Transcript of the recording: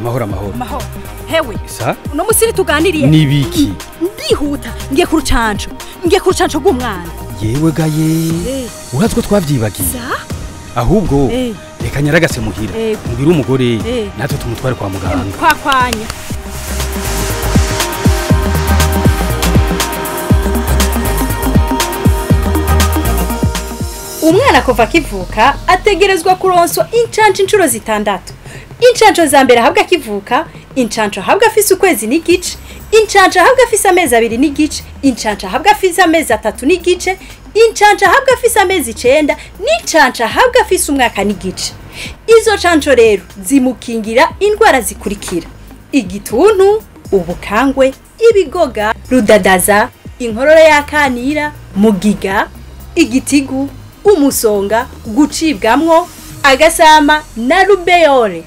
amahoro. Mahoro. Hewe. Sa? Uno musiri tuganiriye. Nibiki? Ndihuta. Ngiye ku rucanco rw'umwana. Yewe gaye. Uratwo twavyibagiye. Sa? Ahubwo reka nyaragase muhira. Mbwira umugore natwe tumutware kwa muganga. Kwakwanya. Umwana kuva akivuka ategerezwa kuronswa incuro zitandatu. Incanco za mbere ahabwa akivuka, incanco ahabwa afise ukwezi n'igice, incanco ahabwa afise amezi 2 n'igice, incanco ahabwa afise amezi 3 n'igice, incanco ahabwa afise amezi 9, n'incanco ahabwa afise umwaka n'igice. Izo canco rero zimukingira indwara zikurikira: igituntu, ubukangwe, ibigoga, rudadaza, inkorora yakanira, mugiga, igitigu, umusonga, gucibwamwo, agasama na rubeole.